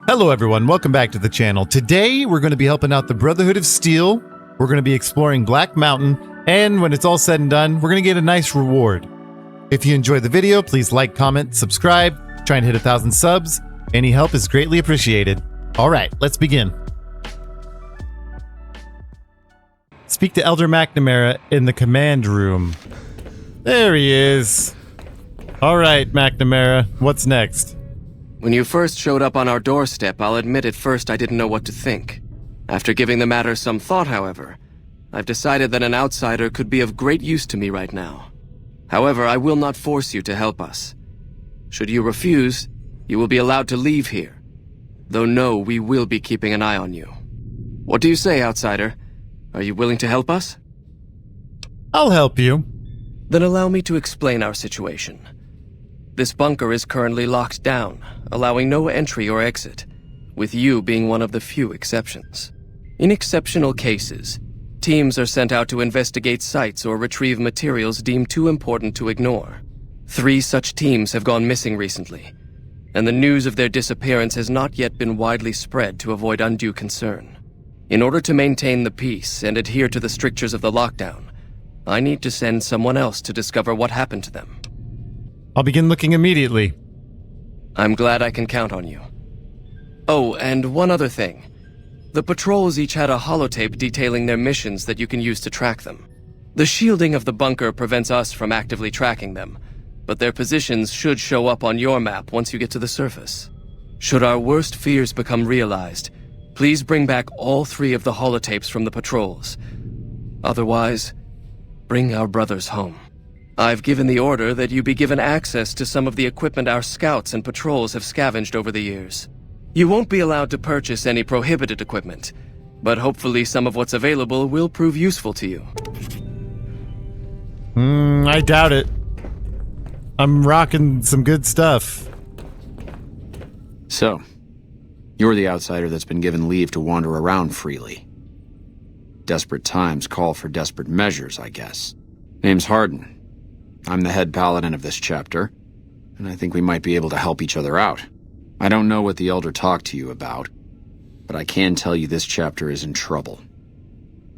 Hello everyone, welcome back to the channel. Today we're going to be helping out the Brotherhood of Steel. We're going to be exploring Black Mountain, and when it's all said and done, we're going to get a nice reward. If you enjoyed the video, please like, comment, subscribe, try and hit 1,000 subs. Any help is greatly appreciated. Alright, let's begin. Speak to Elder Mcnamara in the command room. There he is. Alright, Mcnamara, what's next? When you first showed up on our doorstep, I'll admit at first I didn't know what to think. After giving the matter some thought, however, I've decided that an outsider could be of great use to me right now. However, I will not force you to help us. Should you refuse, you will be allowed to leave here. Though no, we will be keeping an eye on you. What do you say, outsider? Are you willing to help us? I'll help you. Then allow me to explain our situation. This bunker is currently locked down, allowing no entry or exit, with you being one of the few exceptions. In exceptional cases, teams are sent out to investigate sites or retrieve materials deemed too important to ignore. 3 such teams have gone missing recently, and the news of their disappearance has not yet been widely spread to avoid undue concern. In order to maintain the peace and adhere to the strictures of the lockdown, I need to send someone else to discover what happened to them. I'll begin looking immediately. I'm glad I can count on you. Oh, and one other thing. The patrols each had a holotape detailing their missions that you can use to track them. The shielding of the bunker prevents us from actively tracking them, but their positions should show up on your map once you get to the surface. Should our worst fears become realized, please bring back all 3 of the holotapes from the patrols. Otherwise, bring our brothers home. I've given the order that you be given access to some of the equipment our scouts and patrols have scavenged over the years. You won't be allowed to purchase any prohibited equipment, but hopefully some of what's available will prove useful to you. I doubt it. I'm rocking some good stuff. So, you're the outsider that's been given leave to wander around freely. Desperate times call for desperate measures, I guess. Name's Hardin. I'm the head Paladin of this chapter, and I think we might be able to help each other out. I don't know what the Elder talked to you about, but I can tell you this chapter is in trouble.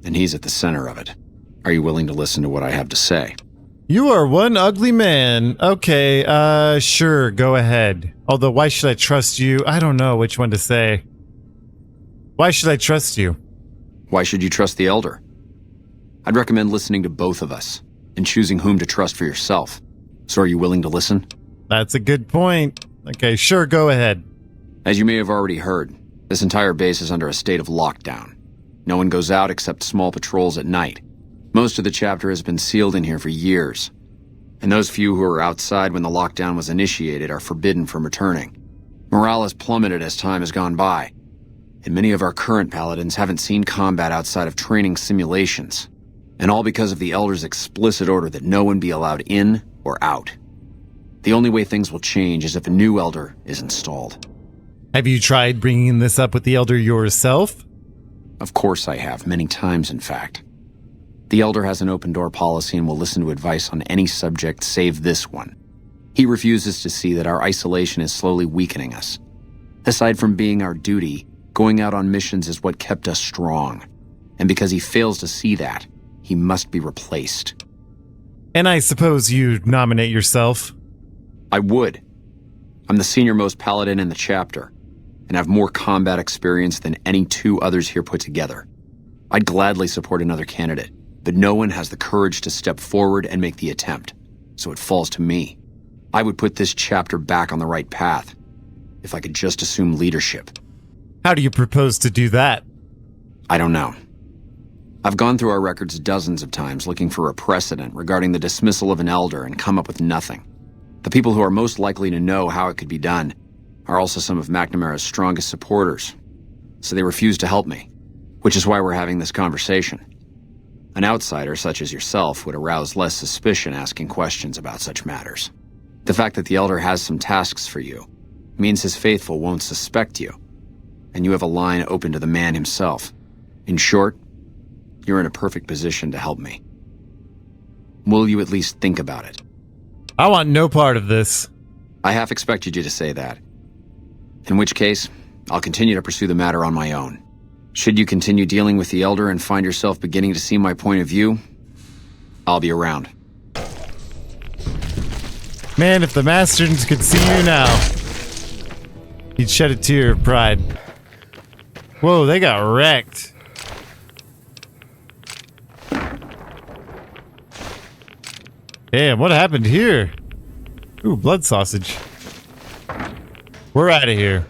And he's at the center of it. Are you willing to listen to what I have to say? You are one ugly man. Okay, sure, go ahead. Although, why should I trust you? I don't know which one to say. Why should I trust you? Why should you trust the Elder? I'd recommend listening to both of us, and choosing whom to trust for yourself. So are you willing to listen? That's a good point. Okay, sure, go ahead. As you may have already heard, this entire base is under a state of lockdown. No one goes out except small patrols at night. Most of the chapter has been sealed in here for years, and those few who were outside when the lockdown was initiated are forbidden from returning. Morale has plummeted as time has gone by, and many of our current paladins haven't seen combat outside of training simulations. And all because of the Elder's explicit order that no one be allowed in or out. The only way things will change is if a new Elder is installed. Have you tried bringing this up with the Elder yourself? Of course I have, many times in fact. The Elder has an open-door policy and will listen to advice on any subject save this one. He refuses to see that our isolation is slowly weakening us. Aside from being our duty, going out on missions is what kept us strong. And because he fails to see that, he must be replaced. And I suppose you nominate yourself? I would. I'm the senior-most paladin in the chapter, and have more combat experience than any 2 others here put together. I'd gladly support another candidate, but no one has the courage to step forward and make the attempt, so it falls to me. I would put this chapter back on the right path, if I could just assume leadership. How do you propose to do that? I don't know. I've gone through our records dozens of times looking for a precedent regarding the dismissal of an Elder and come up with nothing. The people who are most likely to know how it could be done are also some of Mcnamara's strongest supporters, so they refuse to help me, which is why we're having this conversation. An outsider such as yourself would arouse less suspicion asking questions about such matters. The fact that the Elder has some tasks for you means his faithful won't suspect you, and you have a line open to the man himself. In short, you're in a perfect position to help me. Will you at least think about it? I want no part of this. I half expected you to say that. In which case, I'll continue to pursue the matter on my own. Should you continue dealing with the Elder and find yourself beginning to see my point of view, I'll be around. Man, if the Masters could see you now, he'd shed a tear of pride. Whoa, they got wrecked. Damn, what happened here? Ooh, blood sausage. We're out of here.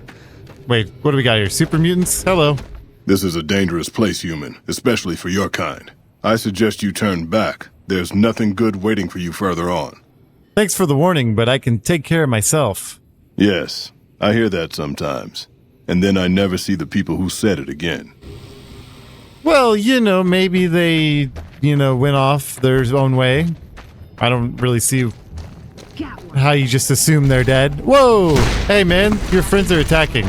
Wait, what do we got here? Super mutants? Hello. This is a dangerous place, human, especially for your kind. I suggest you turn back. There's nothing good waiting for you further on. Thanks for the warning, but I can take care of myself. Yes, I hear that sometimes. And then I never see the people who said it again. Well, maybe they, went off their own way. I don't really see how you just assume they're dead. Whoa! Hey, man, your friends are attacking.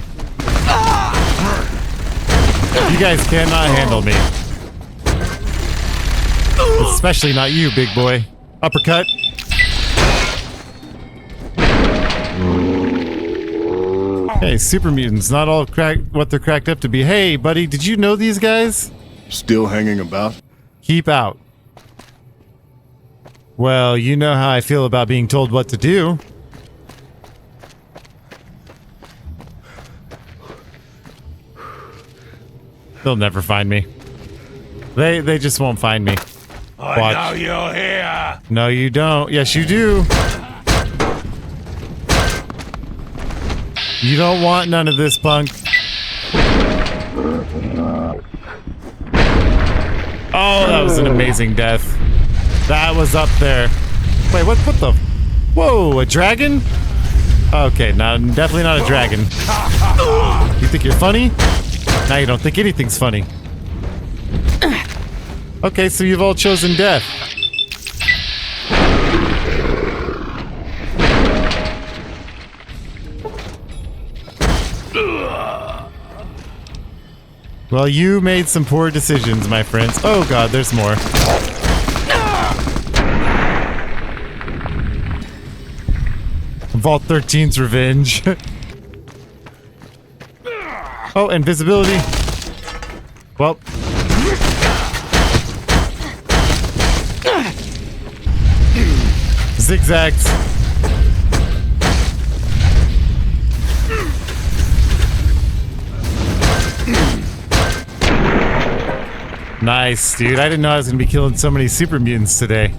You guys cannot handle me. Especially not you, big boy. Uppercut. Hey, super mutants, not all what they're cracked up to be. Hey, buddy, did you know these guys? Still hanging about? Keep out. Well, you know how I feel about being told what to do. They'll never find me. They just won't find me. I know you're here. No, you don't. Yes, you do. You don't want none of this, punk. Oh, that was an amazing death. That was up there. Wait, what the? Whoa, a dragon? Okay, definitely not a dragon. You think you're funny? Now you don't think anything's funny. Okay, so you've all chosen death. Well, you made some poor decisions, my friends. Oh god, there's more. Vault 13's revenge. Oh, invisibility. Well. Zigzags. Nice, dude. I didn't know I was going to be killing so many super mutants today.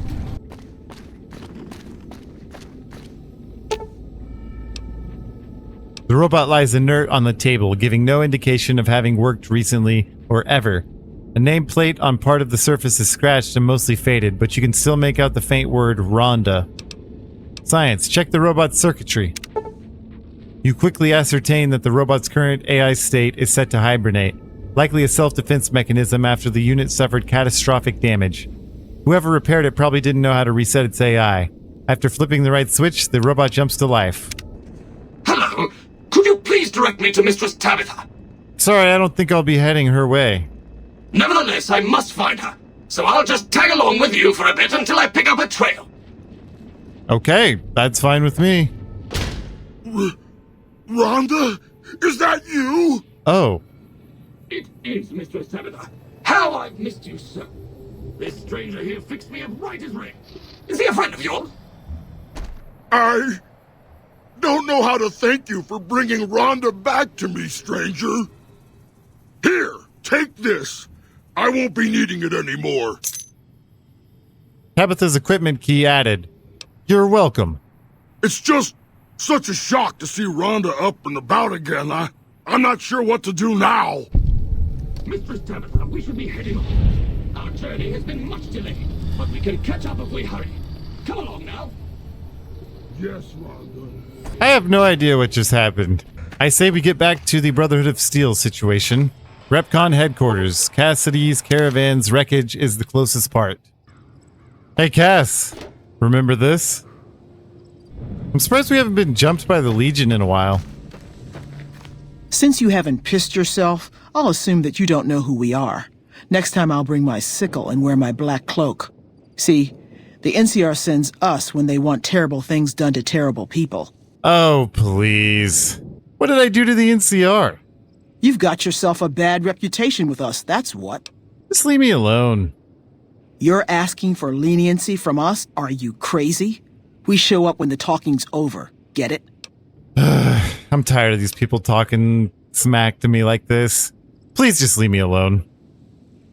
The robot lies inert on the table, giving no indication of having worked recently or ever. A nameplate on part of the surface is scratched and mostly faded, but you can still make out the faint word Rhonda. Science, check the robot's circuitry. You quickly ascertain that the robot's current AI state is set to hibernate, likely a self-defense mechanism after the unit suffered catastrophic damage. Whoever repaired it probably didn't know how to reset its AI. After flipping the right switch, the robot jumps to life. Hello. Could you please direct me to Mistress Tabitha? Sorry, I don't think I'll be heading her way. Nevertheless, I must find her. So I'll just tag along with you for a bit until I pick up a trail. Okay, that's fine with me. Rhonda? Is that you? Oh. It is, Mistress Tabitha. How I've missed you, sir. This stranger here fixed me up right as rain. Is he a friend of yours? I don't know how to thank you for bringing Rhonda back to me, stranger. Here, take this. I won't be needing it anymore. Tabitha's equipment key added. You're welcome. It's just such a shock to see Rhonda up and about again. I'm not sure what to do now. Mistress Tabitha, we should be heading on. Our journey has been much delayed, but we can catch up if we hurry. Come along now. Yes, Rhonda. I have no idea what just happened. I say we get back to the Brotherhood of Steel situation. Repcon headquarters. Cassidy's caravan's wreckage is the closest part. Hey, Cass. Remember this? I'm surprised we haven't been jumped by the Legion in a while. Since you haven't pissed yourself, I'll assume that you don't know who we are. Next time I'll bring my sickle and wear my black cloak. See, the NCR sends us when they want terrible things done to terrible people. Oh, please. What did I do to the NCR? You've got yourself a bad reputation with us, that's what. Just leave me alone. You're asking for leniency from us? Are you crazy? We show up when the talking's over. Get it? I'm tired of these people talking smack to me like this. Please just leave me alone.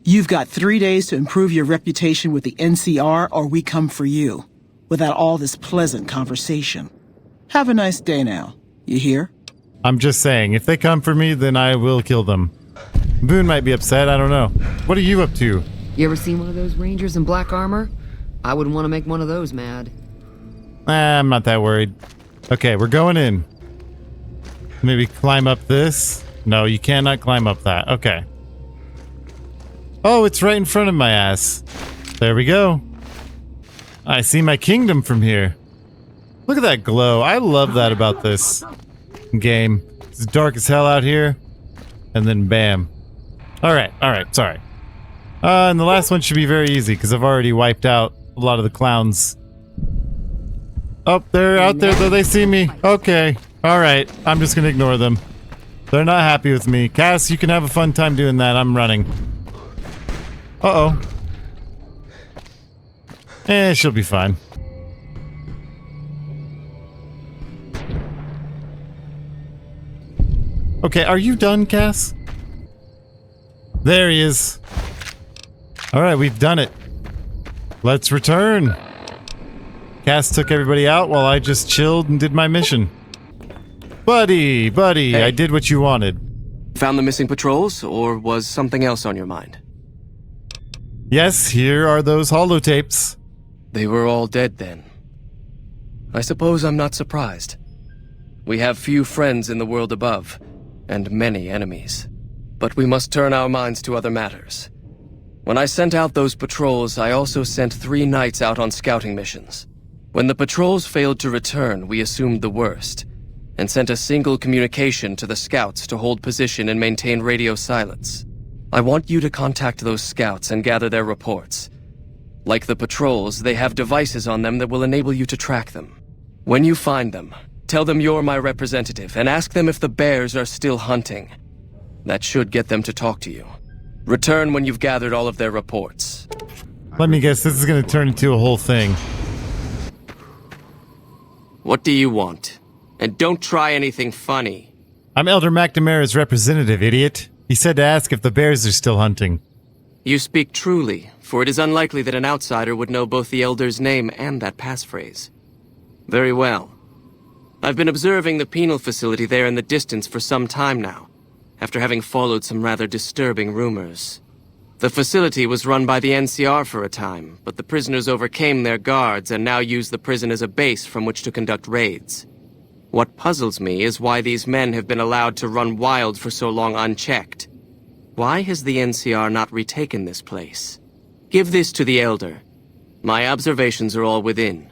You've got 3 days to improve your reputation with the NCR, or we come for you. Without all this pleasant conversation. Have a nice day now. You hear? I'm just saying, if they come for me, then I will kill them. Boone might be upset, I don't know. What are you up to? You ever seen one of those rangers in black armor? I wouldn't want to make one of those mad. I'm not that worried. Okay, we're going in. Maybe climb up this? No, you cannot climb up that. Okay. Oh, it's right in front of my ass. There we go. I see my kingdom from here. Look at that glow. I love that about this game. It's dark as hell out here. And then bam. Alright, sorry. And the last one should be very easy because I've already wiped out a lot of the clowns. Oh, they're out there though. They see me. Okay. Alright. I'm just gonna ignore them. They're not happy with me. Cass, you can have a fun time doing that. I'm running. Uh-oh. She'll be fine. Okay, are you done, Cass? There he is. Alright, we've done it. Let's return. Cass took everybody out while I just chilled and did my mission. Buddy, Hey. I did what you wanted. Found the missing patrols, or was something else on your mind? Yes, here are those holotapes. They were all dead then. I suppose I'm not surprised. We have few friends in the world above, and many enemies. But we must turn our minds to other matters. When I sent out those patrols, I also sent 3 knights out on scouting missions. When the patrols failed to return, we assumed the worst, and sent a single communication to the scouts to hold position and maintain radio silence. I want you to contact those scouts and gather their reports. Like the patrols, they have devices on them that will enable you to track them. When you find them, tell them you're my representative and ask them if the bears are still hunting. That should get them to talk to you. Return when you've gathered all of their reports. Let me guess, this is going to turn into a whole thing. What do you want? And don't try anything funny. I'm Elder Mcnamara's representative, idiot. He said to ask if the bears are still hunting. You speak truly, for it is unlikely that an outsider would know both the Elder's name and that passphrase. Very well. I've been observing the penal facility there in the distance for some time now, after having followed some rather disturbing rumors. The facility was run by the NCR for a time, but the prisoners overcame their guards and now use the prison as a base from which to conduct raids. What puzzles me is why these men have been allowed to run wild for so long unchecked. Why has the NCR not retaken this place? Give this to the Elder. My observations are all within.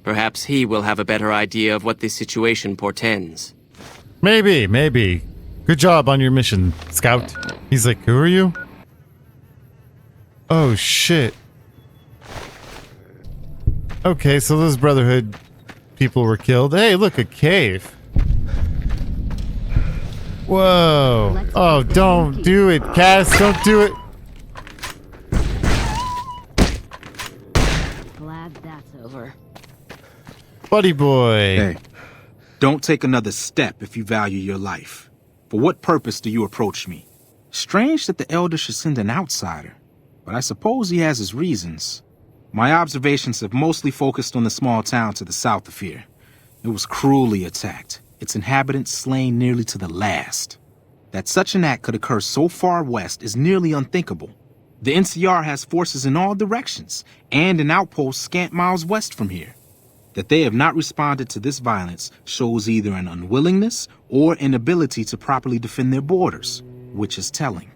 Perhaps he will have a better idea of what this situation portends. Maybe. Good job on your mission, Scout. He's like, who are you? Oh, shit. Okay, so those Brotherhood people were killed. Hey, look, a cave. Whoa. Oh, don't do it, Cass. Don't do it. Glad that's over. Buddy boy. Hey, don't take another step if you value your life. For what purpose do you approach me? Strange that the Elder should send an outsider, but I suppose he has his reasons. My observations have mostly focused on the small town to the south of here. It was cruelly attacked, its inhabitants slain nearly to the last. That such an act could occur so far west is nearly unthinkable. The NCR has forces in all directions, and an outpost scant miles west from here. That they have not responded to this violence shows either an unwillingness or inability to properly defend their borders, which is telling.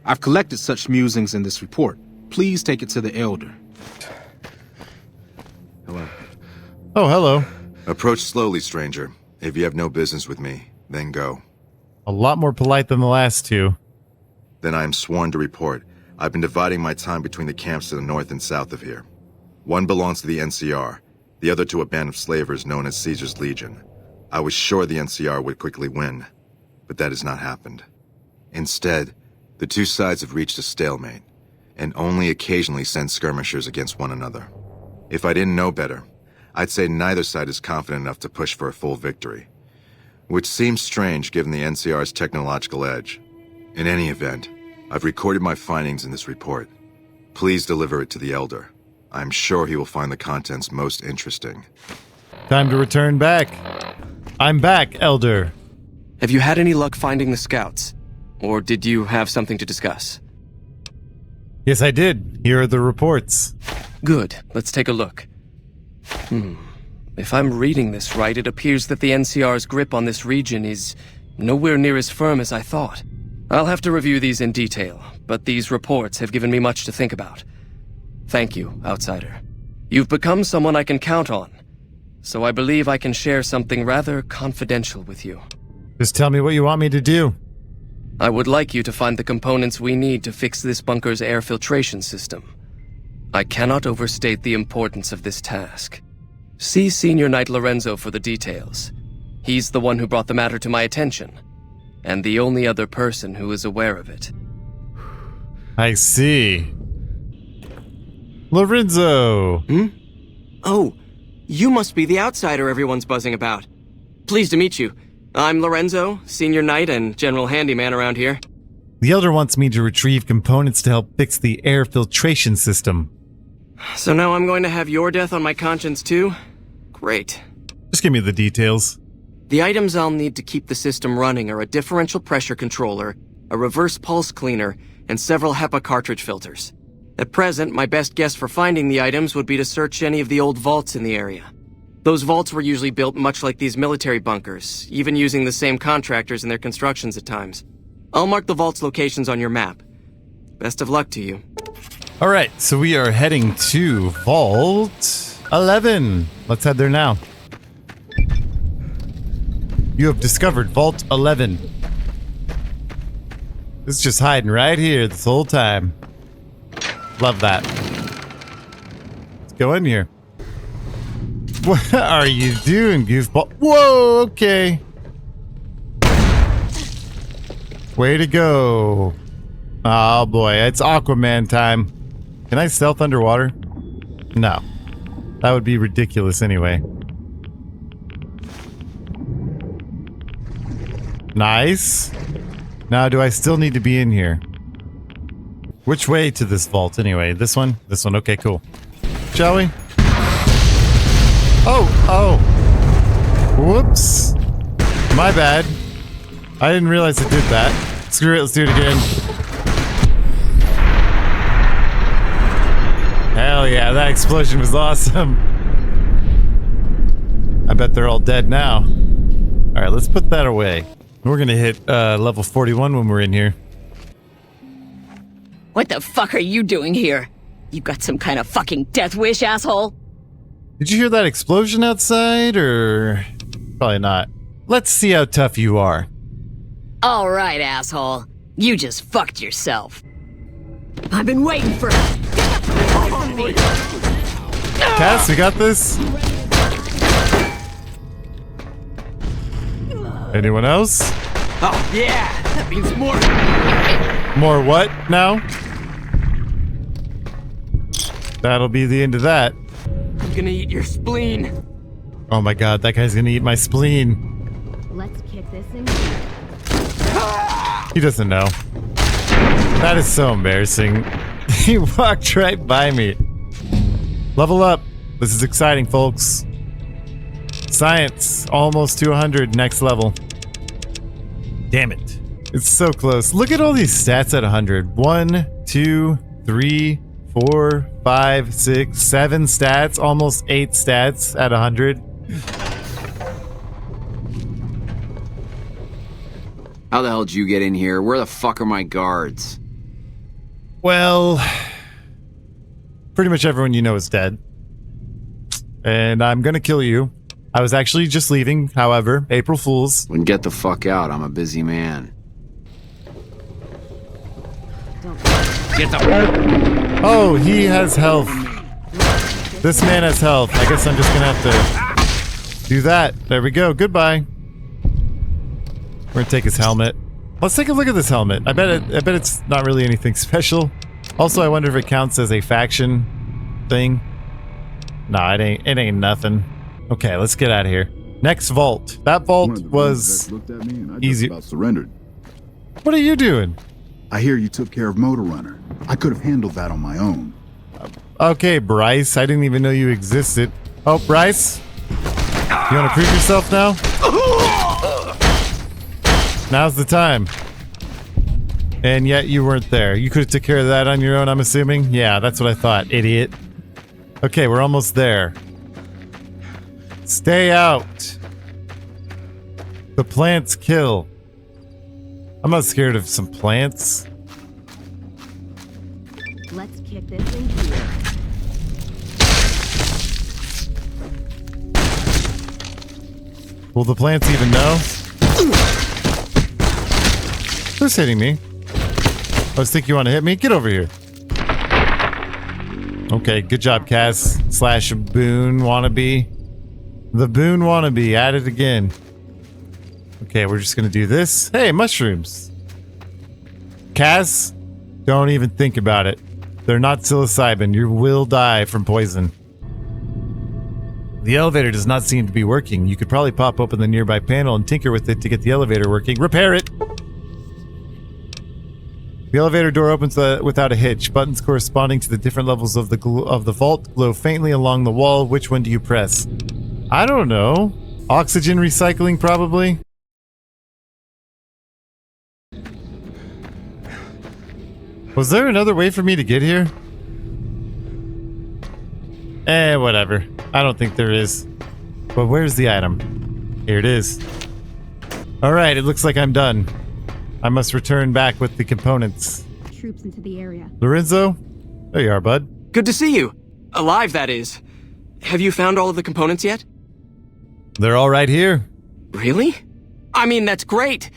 I've collected such musings in this report. Please take it to the Elder. Hello. Oh, hello. Approach slowly, stranger. If you have no business with me, then go. A lot more polite than the last two. Then I am sworn to report. I've been dividing my time between the camps to the north and south of here. One belongs to the NCR, the other to a band of slavers known as Caesar's Legion. I was sure the NCR would quickly win, but that has not happened. Instead, the two sides have reached a stalemate, and only occasionally send skirmishers against one another. If I didn't know better, I'd say neither side is confident enough to push for a full victory, which seems strange given the NCR's technological edge. In any event, I've recorded my findings in this report. Please deliver it to the Elder. I'm sure he will find the contents most interesting. Time to return back. I'm back, Elder. Have you had any luck finding the scouts? Or did you have something to discuss? Yes, I did. Here are the reports. Good. Let's take a look. If I'm reading this right, it appears that the NCR's grip on this region is nowhere near as firm as I thought. I'll have to review these in detail, but these reports have given me much to think about. Thank you, Outsider. You've become someone I can count on, so I believe I can share something rather confidential with you. Just tell me what you want me to do. I would like you to find the components we need to fix this bunker's air filtration system. I cannot overstate the importance of this task. See Senior Knight Lorenzo for the details. He's the one who brought the matter to my attention, and the only other person who is aware of it. I see. Lorenzo! Oh, you must be the Outsider everyone's buzzing about. Pleased to meet you. I'm Lorenzo, Senior Knight and General Handyman around here. The Elder wants me to retrieve components to help fix the air filtration system. So now I'm going to have your death on my conscience too? Great. Just give me the details. The items I'll need to keep the system running are a differential pressure controller, a reverse pulse cleaner, and several HEPA cartridge filters. At present, my best guess for finding the items would be to search any of the old vaults in the area. Those vaults were usually built much like these military bunkers, even using the same contractors in their constructions at times. I'll mark the vault's locations on your map. Best of luck to you. Alright, so we are heading to Vault 11. Let's head there now. You have discovered Vault 11. It's just hiding right here this whole time. Love that. Let's go in here. What are you doing, goofball? Whoa, okay. Way to go. Oh boy, it's Aquaman time. Can I stealth underwater? No. That would be ridiculous anyway. Nice. Now, do I still need to be in here? Which way to this vault anyway? This one? This one. Okay, cool. Shall we? Oh. Whoops. My bad. I didn't realize it did that. Screw it, let's do it again. Hell yeah, that explosion was awesome. I bet they're all dead now. Alright, let's put that away. We're gonna hit level 41 when we're in here. What the fuck are you doing here? You got some kind of fucking death wish, asshole? Did you hear that explosion outside, or... Probably not. Let's see how tough you are. Alright, asshole. You just fucked yourself. I've been waiting for... Cass, we got this? Anyone else? Oh, yeah! That means more! More what now? That'll be the end of that. I'm gonna eat your spleen. Oh my god, that guy's gonna eat my spleen. Let's kick this in. He doesn't know. That is so embarrassing. He walked right by me. Level up. This is exciting, folks. Science. Almost to 100. Next level. Damn it. It's so close. Look at all these stats at 100. 1, 2, 3, 4, 5, 6, 7 stats. Almost 8 stats at 100. How the hell did you get in here? Where the fuck are my guards? Well, pretty much everyone you know is dead. And I'm gonna kill you. I was actually just leaving, however. April Fools. Then get the fuck out. I'm a busy man. Get the... Oh, he has health. This man has health. I guess I'm just gonna have to do that. There we go. Goodbye. We're gonna take his helmet. Let's take a look at this helmet. I bet it's not really anything special. Also, I wonder if it counts as a faction thing. Nah, it ain't nothing. Okay, let's get out of here. Next vault. That vault was easy. About surrendered. What are you doing? I hear you took care of Motor Runner. I could have handled that on my own. Okay, Bryce. I didn't even know you existed. Oh, Bryce? You want to prove yourself now? Now's the time. And yet you weren't there. You could have took care of that on your own, I'm assuming? Yeah, that's what I thought, idiot. Okay, we're almost there. Stay out. The plants kill. I'm not scared of some plants. Let's kick this in gear. Will the plants even know? Who's hitting me? I was thinking you want to hit me? Get over here. Okay, good job, Cass. / Boone wannabe. The Boone wannabe, at it again. Okay, we're just gonna do this. Hey, mushrooms. Cass, don't even think about it. They're not psilocybin. You will die from poison. The elevator does not seem to be working. You could probably pop open the nearby panel and tinker with it to get the elevator working. Repair it! The elevator door opens without a hitch. Buttons corresponding to the different levels of the vault glow faintly along the wall. Which one do you press? I don't know. Oxygen recycling, probably? Was there another way for me to get here? Whatever. I don't think there is. But where's the item? Here it is. Alright, it looks like I'm done. I must return back with the components. Troops into the area. Lorenzo? There you are, bud. Good to see you. Alive, that is. Have you found all of the components yet? They're all right here. Really? I mean, that's great.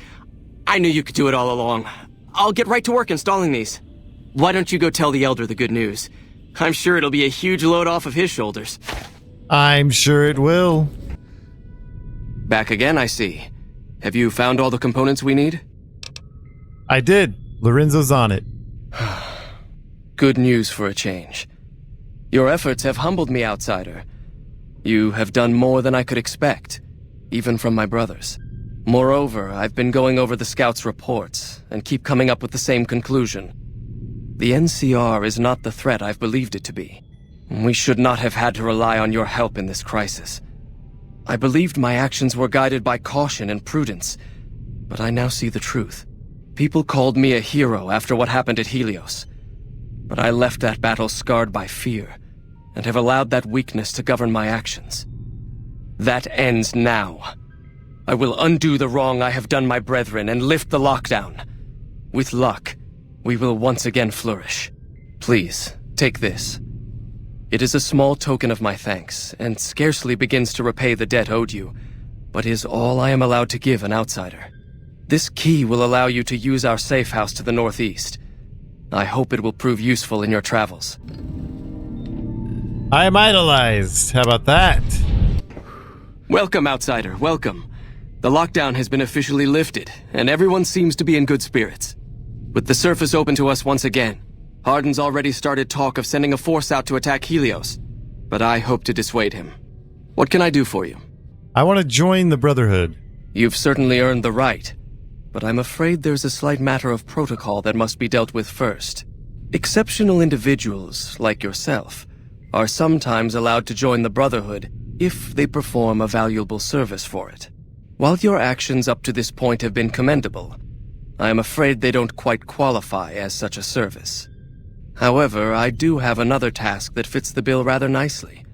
I knew you could do it all along. I'll get right to work installing these. Why don't you go tell the Elder the good news? I'm sure it'll be a huge load off of his shoulders. I'm sure it will. Back again, I see. Have you found all the components we need? I did. Lorenzo's on it. Good news for a change. Your efforts have humbled me, outsider. You have done more than I could expect, even from my brothers. Moreover, I've been going over the scouts' reports and keep coming up with the same conclusion. The NCR is not the threat I've believed it to be. We should not have had to rely on your help in this crisis. I believed my actions were guided by caution and prudence, but I now see the truth. People called me a hero after what happened at Helios, but I left that battle scarred by fear, and have allowed that weakness to govern my actions. That ends now. I will undo the wrong I have done my brethren and lift the lockdown. With luck, we will once again flourish. Please, take this. It is a small token of my thanks, and scarcely begins to repay the debt owed you, but is all I am allowed to give an outsider. This key will allow you to use our safe house to the northeast. I hope it will prove useful in your travels. I am idolized. How about that? Welcome, outsider, welcome. The lockdown has been officially lifted, and everyone seems to be in good spirits. With the surface open to us once again, Hardin's already started talk of sending a force out to attack Helios, but I hope to dissuade him. What can I do for you? I want to join the Brotherhood. You've certainly earned the right, but I'm afraid there's a slight matter of protocol that must be dealt with first. Exceptional individuals, like yourself, are sometimes allowed to join the Brotherhood if they perform a valuable service for it. While your actions up to this point have been commendable, I am afraid they don't quite qualify as such a service. However, I do have another task that fits the bill rather nicely.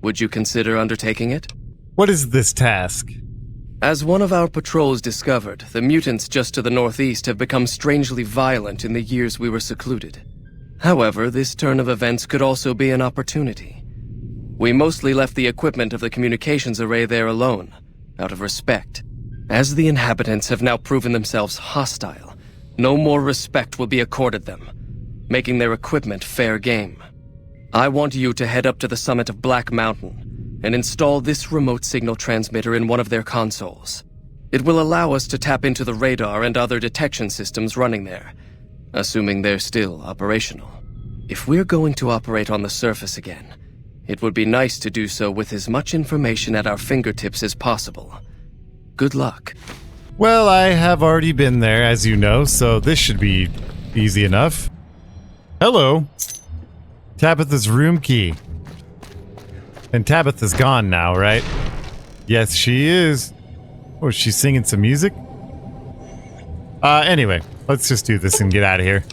Would you consider undertaking it? What is this task? As one of our patrols discovered, the mutants just to the northeast have become strangely violent in the years we were secluded. However, this turn of events could also be an opportunity. We mostly left the equipment of the communications array there alone, out of respect. As the inhabitants have now proven themselves hostile, no more respect will be accorded them, making their equipment fair game. I want you to head up to the summit of Black Mountain and install this remote signal transmitter in one of their consoles. It will allow us to tap into the radar and other detection systems running there, assuming they're still operational. If we're going to operate on the surface again, it would be nice to do so with as much information at our fingertips as possible. Good luck. Well, I have already been there, as you know, so this should be easy enough. Hello. Tabitha's room key. And Tabitha's gone now, right? Yes, she is. Oh, she's singing some music? Anyway, let's just do this and get out of here.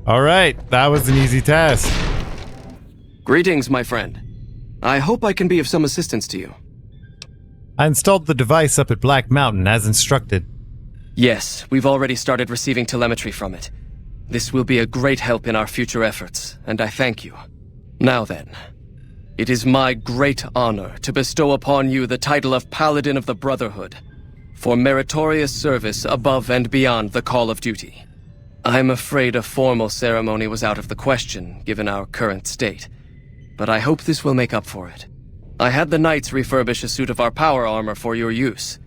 Alright, that was an easy task. Greetings, my friend. I hope I can be of some assistance to you. I installed the device up at Black Mountain as instructed. Yes, we've already started receiving telemetry from it. This will be a great help in our future efforts, and I thank you. Now then, it is my great honor to bestow upon you the title of Paladin of the Brotherhood, for meritorious service above and beyond the call of duty. I'm afraid a formal ceremony was out of the question, given our current state, but I hope this will make up for it. I had the Knights refurbish a suit of our power armor for your use.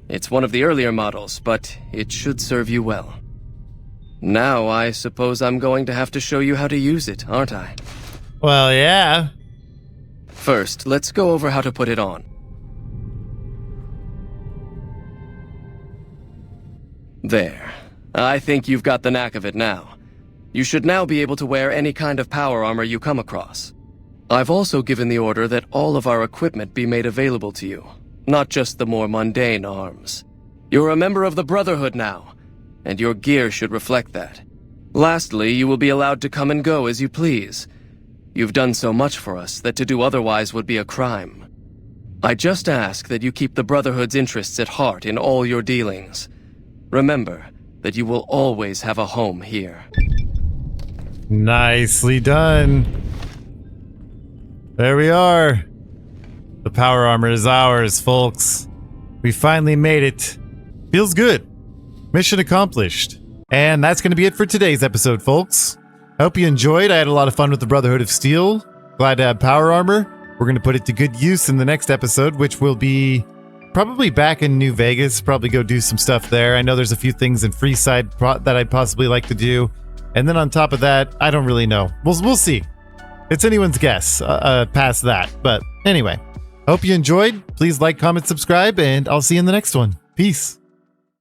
It's one of the earlier models, but it should serve you well. Now I suppose I'm going to have to show you how to use it, aren't I? Well, yeah. First, let's go over how to put it on. There. I think you've got the knack of it now. You should now be able to wear any kind of power armor you come across. I've also given the order that all of our equipment be made available to you, not just the more mundane arms. You're a member of the Brotherhood now, and your gear should reflect that. Lastly, you will be allowed to come and go as you please. You've done so much for us that to do otherwise would be a crime. I just ask that you keep the Brotherhood's interests at heart in all your dealings. Remember that you will always have a home here. Nicely done. There we are. The power armor is ours, folks. We finally made it. Feels good. Mission accomplished. And that's going to be it for today's episode, folks. I hope you enjoyed. I had a lot of fun with the Brotherhood of Steel. Glad to have power armor. We're going to put it to good use in the next episode, which will be probably back in New Vegas. Probably go do some stuff there. I know there's a few things in Freeside that I'd possibly like to do. And then on top of that, I don't really know. We'll see. It's anyone's guess past that. But anyway, hope you enjoyed. Please like, comment, subscribe, and I'll see you in the next one. Peace.